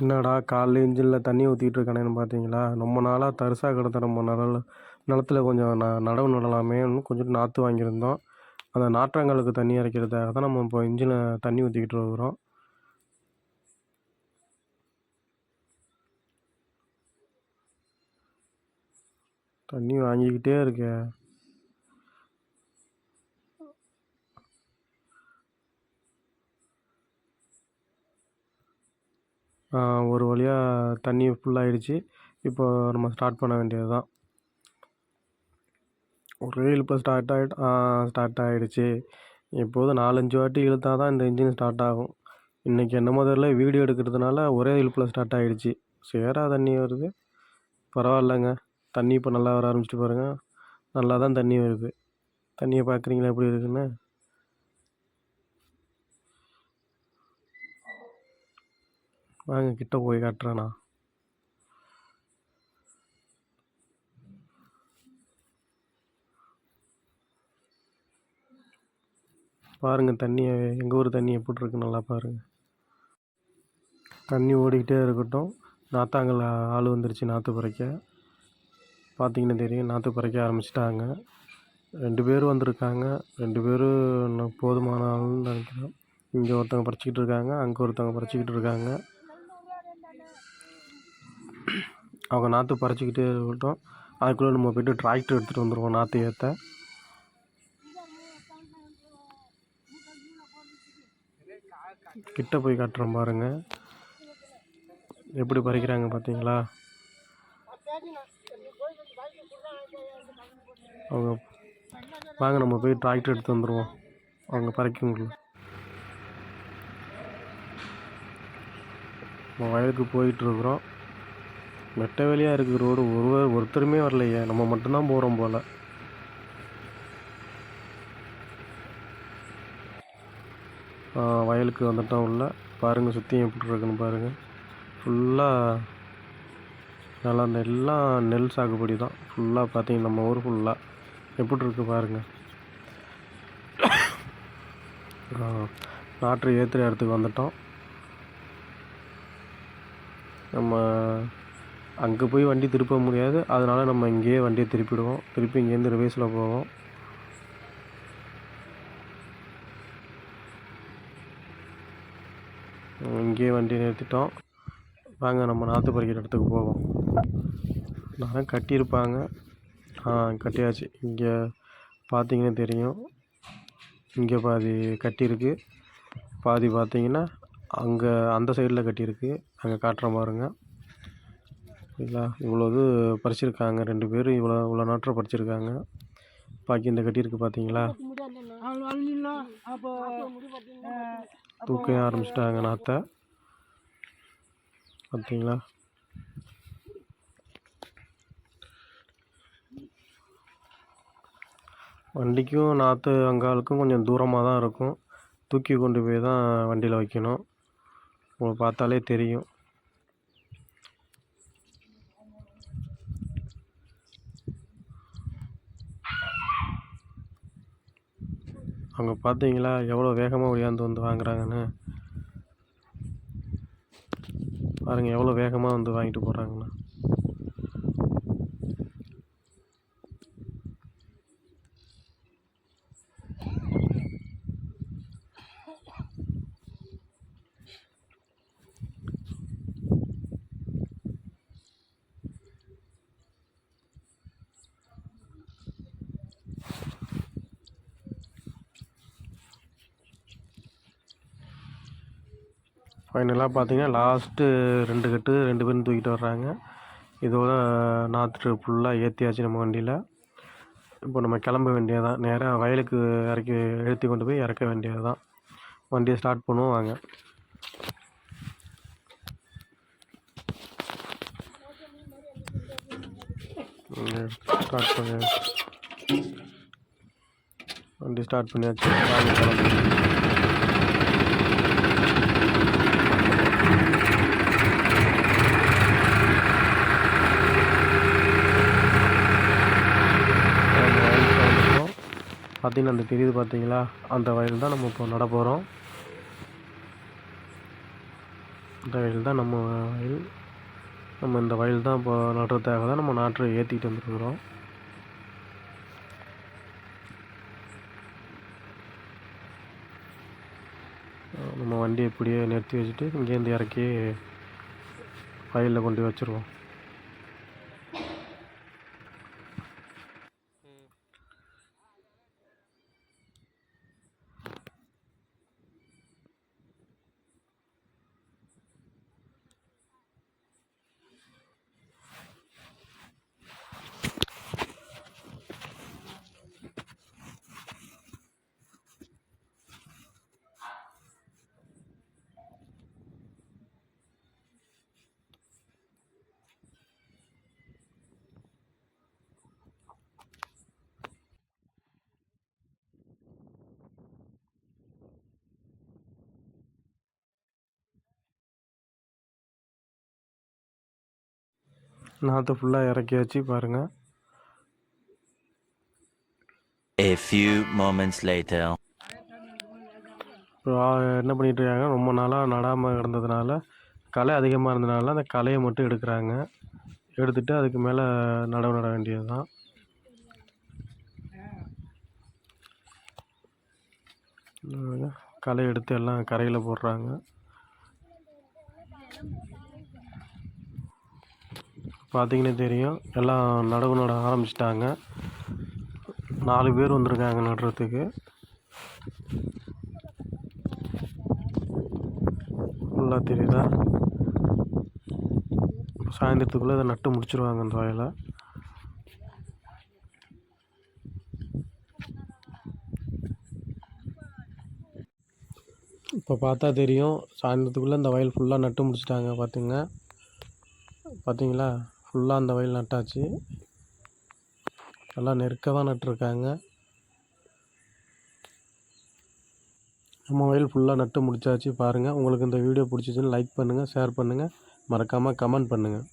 என்னடா காலைல இன்ஜினில் தண்ணி ஊற்றிட்டு இருக்கானேன்னு பார்த்தீங்களா? ரொம்ப நாளாக தரிசாக கிடந்த நம்ம நிலத்துல கொஞ்சம் நடவு நடலாமேன்னு கொஞ்சம் நாற்று வாங்கியிருந்தோம். அந்த நாற்றங்களுக்கு தண்ணி இறைக்கிறதுக்காக தான் நம்ம இப்போ இன்ஜினில் தண்ணி ஊற்றிக்கிட்டு இருக்கிறோம். தண்ணி வாங்கிக்கிட்டே இருக்கேன். ஒரு வழியாக தண்ணி ஃபுல்லாகிடுச்சு. இப்போ நம்ம ஸ்டார்ட் பண்ண வேண்டியது தான். ஒரே இப்போ ஸ்டார்ட் ஆகிடுச்சு. இப்போது 4-5 வாட்டி இழுத்தா தான் இந்த இன்ஜின் ஸ்டார்ட் ஆகும். இன்றைக்கி என்ன முதல்ல வீடியோ எடுக்கிறதுனால ஒரே இழுப்பில் ஸ்டார்ட் ஆகிடுச்சு. சேரா தண்ணி வருது, பரவாயில்லைங்க. தண்ணி இப்போ நல்லா வர ஆரம்பிச்சிட்டு பாருங்கள். நல்லா தான் தண்ணி வருது. தண்ணியை பார்க்குறீங்களா எப்படி இருக்குன்னு? வாங்க கிட்ட போய் காட்டுறேண்ணா. பாருங்கள் தண்ணியை, எங்கள் ஊர் தண்ணி எப்படி இருக்கு நல்லா பாருங்கள். தண்ணி ஓடிக்கிட்டே இருக்கட்டும். நாற்றாங்கல் ஆள் வந்துருச்சு நாற்று பறிக்க. பார்த்தீங்கன்னா தெரியும், நாற்று பறிக்க ஆரம்பிச்சிட்டாங்க. 2 பேர் வந்திருக்காங்க. 2 பேரும் போதுமான ஆளுன்னு நினைக்கிறேன். இங்கே ஒருத்தவங்க பறிச்சிக்கிட்டு இருக்காங்க, அங்கே ஒருத்தவங்க பறிச்சிக்கிட்டு இருக்காங்க. அவங்க நாற்று பறிச்சிக்கிட்டே இருக்கட்டும். அதுக்குள்ளே நம்ம போய்ட்டு டிராக்டர் எடுத்துகிட்டு வந்துடுவோம் நாற்று ஏற்ற. கிட்ட போய் காட்டுறோம் பாருங்கள், எப்படி பறிக்கிறாங்க பார்த்தீங்களா? அவங்க வாங்க நம்ம போய் டிராக்டர் எடுத்து வந்துடுவோம் அவங்க பறிக்குங்கள. நம்ம வயலுக்கு போயிட்டுருக்குறோம். வெட்ட வெளியாக இருக்குது ரோடு. ஒருத்தருமே வரலையே, நம்ம மட்டும்தான் போகிறோம் போல். வயலுக்கு வந்துட்டோம் உள்ள. பாருங்கள் சுற்றியும் எப்படி இருக்குன்னு பாருங்கள். ஃபுல்லாக நல்லா எல்லாம் நெல் சாகுபடி தான். ஃபுல்லாக பார்த்தீங்கன்னா நம்ம ஊர் ஃபுல்லாக எப்படி இருக்குது பாருங்கள். நாற்று ஏற்றுற இடத்துக்கு வந்துட்டோம். நம்ம அங்கே போய் வண்டி திருப்ப முடியாது, அதனால் நம்ம இங்கேயே வண்டியை திருப்பிடுவோம். திருப்பி இங்கேருந்து ரிவேஸில் போவோம். இங்கேயே வண்டி நிறுத்திட்டோம். வாங்க நம்ம நாற்று பறிக்கிற இடத்துக்கு போவோம். நான் கட்டியிருப்பாங்க. கட்டியாச்சு. இங்கே பார்த்தீங்கன்னா தெரியும், இங்கே பாதி கட்டியிருக்கு, பாதி பார்த்தீங்கன்னா அங்கே அந்த சைடில் கட்டியிருக்கு. அங்கே காட்டுற பாருங்க. சரிங்களா? இவ்வளோது பறிச்சிருக்காங்க 2 பேரும். இவ்வளோ நாற்றை பறிச்சிருக்காங்க. பாக்கி இந்த கட்டியிருக்கு பார்த்தீங்களா? தூக்க ஆரம்பிச்சிட்டாங்க நாற்றை. பார்த்தீங்களா? வண்டிக்கும் நாற்று அங்காளுக்கும் கொஞ்சம் தூரமாக தான் இருக்கும். தூக்கி கொண்டு போய் தான் வண்டியில் வைக்கணும். உங்களுக்கு பார்த்தாலே தெரியும். அவங்க பார்த்தீங்களா எவ்வளோ வேகமாக ஒடியாந்து வந்து வாங்குறாங்கன்னு? பாருங்கள் எவ்வளோ வேகமாக வந்து வாங்கிட்டு போகிறாங்கண்ணா. ஃபைனலாக பார்த்தீங்கன்னா லாஸ்ட்டு 2 கட்டு 2 பேரும் தூக்கிட்டு வர்றாங்க. இதோட நாற்று ஃபுல்லாக ஏற்றியாச்சு நம்ம வண்டியில். இப்போ நம்ம கிளம்ப வேண்டியது தான். நேராக வயலுக்கு ஏற்றி கொண்டு போய் இறக்க வேண்டியது தான். வண்டியை ஸ்டார்ட் பண்ணுவோம் வாங்க. வண்டி ஸ்டார்ட் பண்ணியாச்சு. வாங்க கிளம்பு. பார்த்தீங்கன்னா அந்த தெரியுது பார்த்தீங்களா? அந்த வயல் தான் நம்ம இப்போ நட போகிறோம். இந்த வயல் தான் நம்ம வயல். நம்ம இந்த வயல் தான் இப்போ நடுறதுக்காக தான் நம்ம நாற்றை ஏற்றிக்கிட்டு வந்துருக்குறோம். நம்ம வண்டியை இப்படியே நிறுத்தி வச்சுட்டு இங்கேருந்து இறக்கி வயலில் கொண்டு வச்சுருவோம். நாற்றை ஃபுல்லாக இறக்கி வச்சு பாருங்கள். A few moments later. இப்போ என்ன பண்ணிகிட்ருக்காங்க, ரொம்ப நாளாக நடாமல் கிடந்ததுனால களை அதிகமாக இருந்ததுனால அந்த களையை மட்டும் எடுக்கிறாங்க. எடுத்துகிட்டு அதுக்கு மேலே நடவு நட வேண்டியது தான். களை எடுத்து எல்லாம் கரையில் போடுறாங்க. பார்த்தீங்கன்னா தெரியும், எல்லாம் நடவு நட ஆரம்பிச்சிட்டாங்க. 4 பேர் வந்திருக்காங்க நடுறதுக்கு. ஃபுல்லாக தெரியுதா? சாயந்தரத்துக்குள்ளே இதை நட்டு முடிச்சிருவாங்க அந்த வயலை. இப்போ பார்த்தா தெரியும், சாயந்தரத்துக்குள்ளே இந்த வயல் ஃபுல்லாக நட்டு முடிச்சிட்டாங்க. பார்த்தீங்களா? ஃபுல்லாக அந்த வயல் நட்டாச்சு. எல்லாம் நெருக்க தான் நட்டுருக்காங்க. நம்ம வயல் ஃபுல்லாக நட்டு முடிச்சாச்சு. பாருங்கள், உங்களுக்கு இந்த வீடியோ பிடிச்சிச்சின்னு லைக் பண்ணுங்கள், ஷேர் பண்ணுங்கள், மறக்காமல் கமெண்ட் பண்ணுங்கள்.